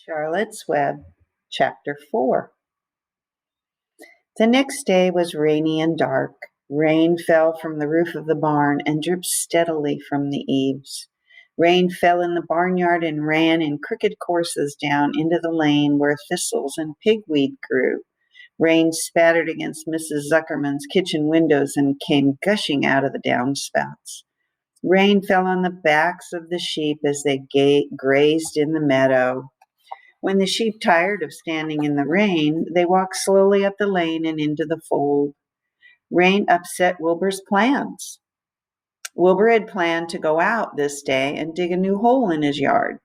Charlotte's Web, Chapter 4. The next day was rainy and dark. Rain fell from the roof of the barn and dripped steadily from the eaves. Rain fell in the barnyard and ran in crooked courses down into the lane where thistles and pigweed grew. Rain spattered against Mrs. Zuckerman's kitchen windows and came gushing out of the downspouts. Rain fell on the backs of the sheep as they grazed in the meadow. When the sheep tired of standing in the rain, they walked slowly up the lane and into the fold. Rain upset Wilbur's plans. Wilbur had planned to go out this day and dig a new hole in his yard.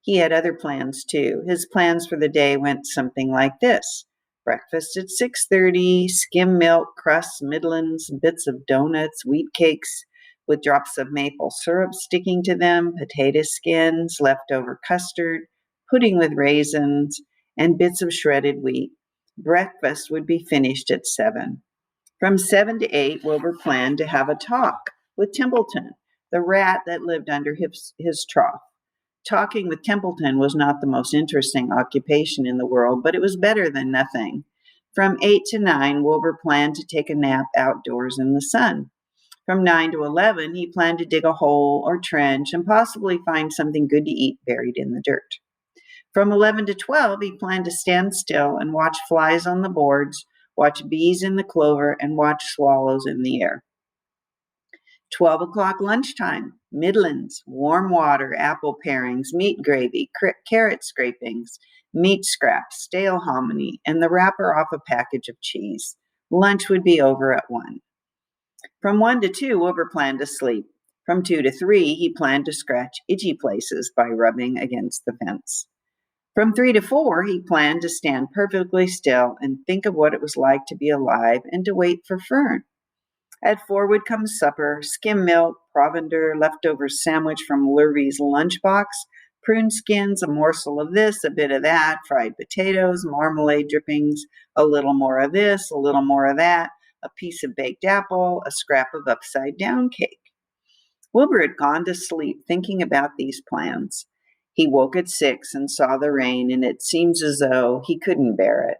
He had other plans too. His plans for the day went something like this: breakfast at 6:30, skim milk, crusts, middlings, bits of donuts, wheat cakes with drops of maple syrup sticking to them, potato skins, leftover custard, pudding with raisins, and bits of shredded wheat. Breakfast would be finished at 7. From 7 to 8, Wilbur planned to have a talk with Templeton, the rat that lived under his trough. Talking with Templeton was not the most interesting occupation in the world, but it was better than nothing. From 8 to 9, Wilbur planned to take a nap outdoors in the sun. From 9 to 11, he planned to dig a hole or trench and possibly find something good to eat buried in the dirt. From 11 to 12, he planned to stand still and watch flies on the boards, watch bees in the clover, and watch swallows in the air. 12 o'clock lunchtime, middlings, warm water, apple parings, meat gravy, carrot scrapings, meat scraps, stale hominy, and the wrapper off a package of cheese. Lunch would be over at 1. From 1 to 2, Wilbur planned to sleep. From 2 to 3, he planned to scratch itchy places by rubbing against the fence. From 3 to 4, he planned to stand perfectly still and think of what it was like to be alive and to wait for Fern. At 4 would come supper: skim milk, provender, leftover sandwich from Lurvy's lunchbox, prune skins, a morsel of this, a bit of that, fried potatoes, marmalade drippings, a little more of this, a little more of that, a piece of baked apple, a scrap of upside-down cake. Wilbur had gone to sleep thinking about these plans. He woke at 6 and saw the rain, and it seems as though he couldn't bear it.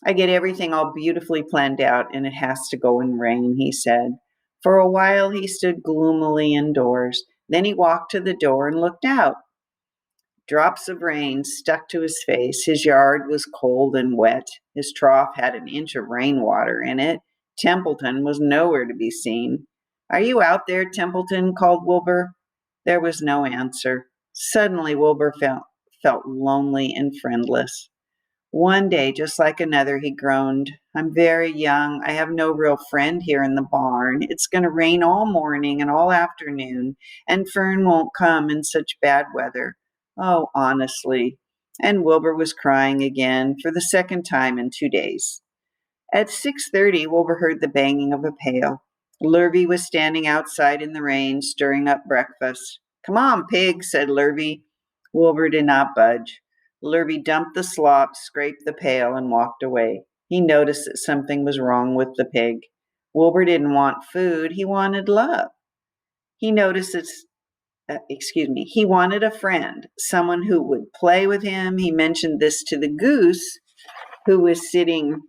"I get everything all beautifully planned out, and it has to go and rain," he said. For a while he stood gloomily indoors. Then he walked to the door and looked out. Drops of rain stuck to his face. His yard was cold and wet. His trough had an inch of rainwater in it. Templeton was nowhere to be seen. "Are you out there, Templeton?" called Wilbur. There was no answer. Suddenly Wilbur felt lonely and friendless. One day, just like another, he groaned. "I'm very young. I have no real friend here in the barn. It's going to rain all morning and all afternoon, and Fern won't come in such bad weather. Oh, honestly." And Wilbur was crying again for the second time in 2 days. At 6:30, Wilbur heard the banging of a pail. Lurvy was standing outside in the rain, stirring up breakfast. "Come on, pig," said Lurvy. Wilbur did not budge. Lurvy dumped the slop, scraped the pail, and walked away. He noticed that something was wrong with the pig. Wilbur didn't want food, he wanted love. He wanted a friend, someone who would play with him. He mentioned this to the goose, who was sitting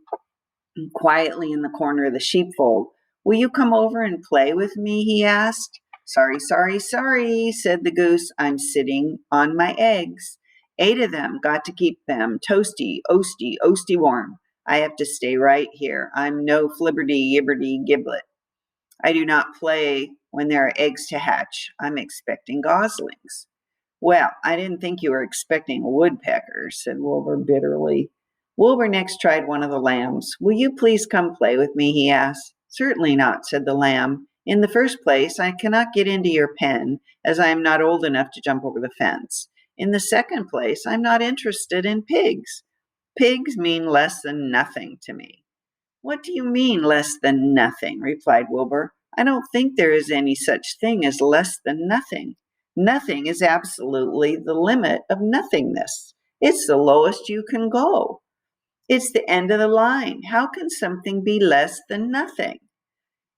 quietly in the corner of the sheepfold. "Will you come over and play with me?" he asked. Sorry, said the goose. "I'm sitting on my eggs. 8 of them, got to keep them toasty, oasty warm. I have to stay right here. I'm no flibberty, gibberty, giblet. I do not play when there are eggs to hatch. I'm expecting goslings." "Well, I didn't think you were expecting a woodpecker," said Wilbur bitterly. Wilbur next tried one of the lambs. "Will you please come play with me?" he asked. "Certainly not," said the lamb. "In the first place, I cannot get into your pen, as I am not old enough to jump over the fence. In the second place, I'm not interested in pigs. Pigs mean less than nothing to me." "What do you mean, less than nothing?" replied Wilbur. "I don't think there is any such thing as less than nothing. Nothing is absolutely the limit of nothingness. It's the lowest you can go. It's the end of the line. How can something be less than nothing?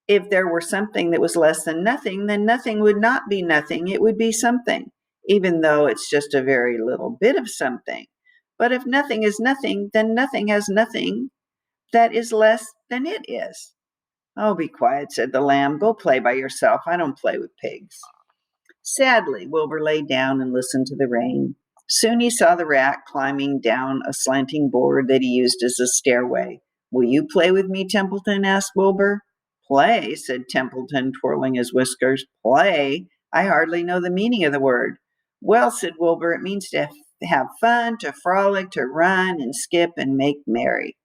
If there were something that was less than nothing, then nothing would not be nothing. It would be something. even though it's just a very little bit of something. But if nothing is nothing, then nothing has nothing that is less than it is. Oh, be quiet, said the lamb. Go play by yourself. I don't play with pigs. Sadly, Wilbur lay down and listened to the rain. Soon he saw the rat climbing down a slanting board that he used as a stairway. Will you play with me, Templeton? Asked Wilbur. Play, said Templeton, twirling his whiskers. Play? I hardly know the meaning of the word. Well, said Wilbur, it means to have fun, to frolic, to run and skip and make merry.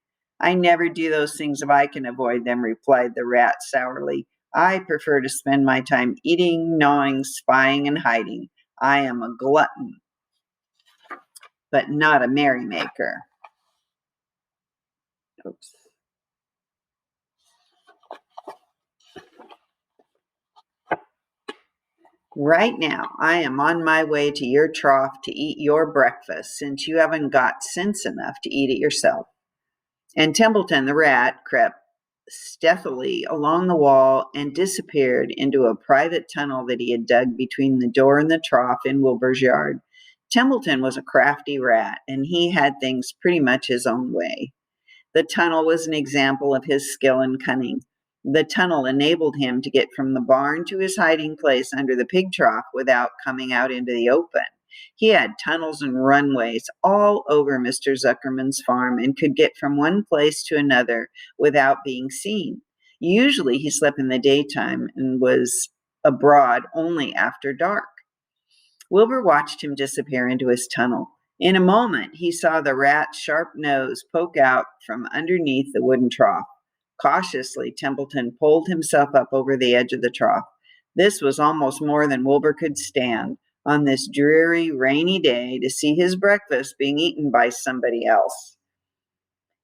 I never do those things if I can avoid them, replied the rat sourly. I prefer to spend my time eating, gnawing, spying, and hiding. I am a glutton, but not a merrymaker. Oops. Right now, I am on my way to your trough to eat your breakfast, since you haven't got sense enough to eat it yourself. And Templeton the rat crept stealthily along the wall and disappeared into a private tunnel that he had dug between the door and the trough in Wilbur's yard. Templeton was a crafty rat, and he had things pretty much his own way. The tunnel was an example of his skill and cunning. The tunnel enabled him to get from the barn to his hiding place under the pig trough without coming out into the open. He had tunnels and runways all over Mr. Zuckerman's farm and could get from one place to another without being seen. Usually he slept in the daytime and was abroad only after dark. Wilbur watched him disappear into his tunnel. In a moment, he saw the rat's sharp nose poke out from underneath the wooden trough. Cautiously, Templeton pulled himself up over the edge of the trough. This was almost more than Wilbur could stand on this dreary, rainy day to see his breakfast being eaten by somebody else.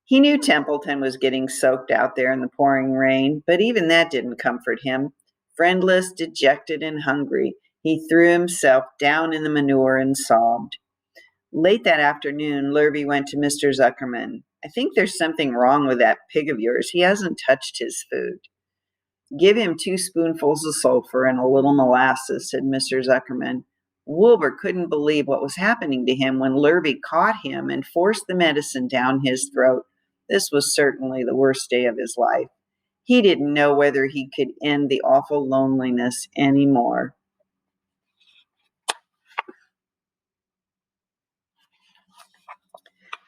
He knew Templeton was getting soaked out there in the pouring rain, but even that didn't comfort him. Friendless, dejected, and hungry, he threw himself down in the manure and sobbed. Late that afternoon, Lurvy went to Mr. Zuckerman. I think there's something wrong with that pig of yours. He hasn't touched his food. Give him 2 spoonfuls of sulfur and a little molasses, said Mr. Zuckerman. Wilbur couldn't believe what was happening to him when Lurvy caught him and forced the medicine down his throat. This was certainly the worst day of his life. He didn't know whether he could end the awful loneliness anymore.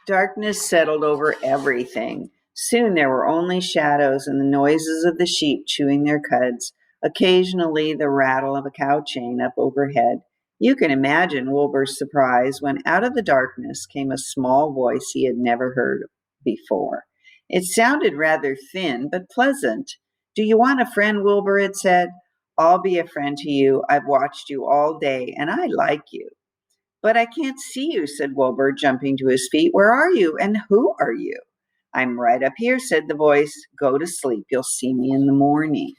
Darkness settled over everything. Soon there were only shadows and the noises of the sheep chewing their cuds, occasionally the rattle of a cow chain up overhead. You can imagine Wilbur's surprise when out of the darkness came a small voice he had never heard before. It sounded rather thin, but pleasant. Do you want a friend, Wilbur? It said. I'll be a friend to you. I've watched you all day, and I like you. But I can't see you, said Wilbur, jumping to his feet. Where are you, and who are you? I'm right up here, said the voice. Go to sleep. You'll see me in the morning.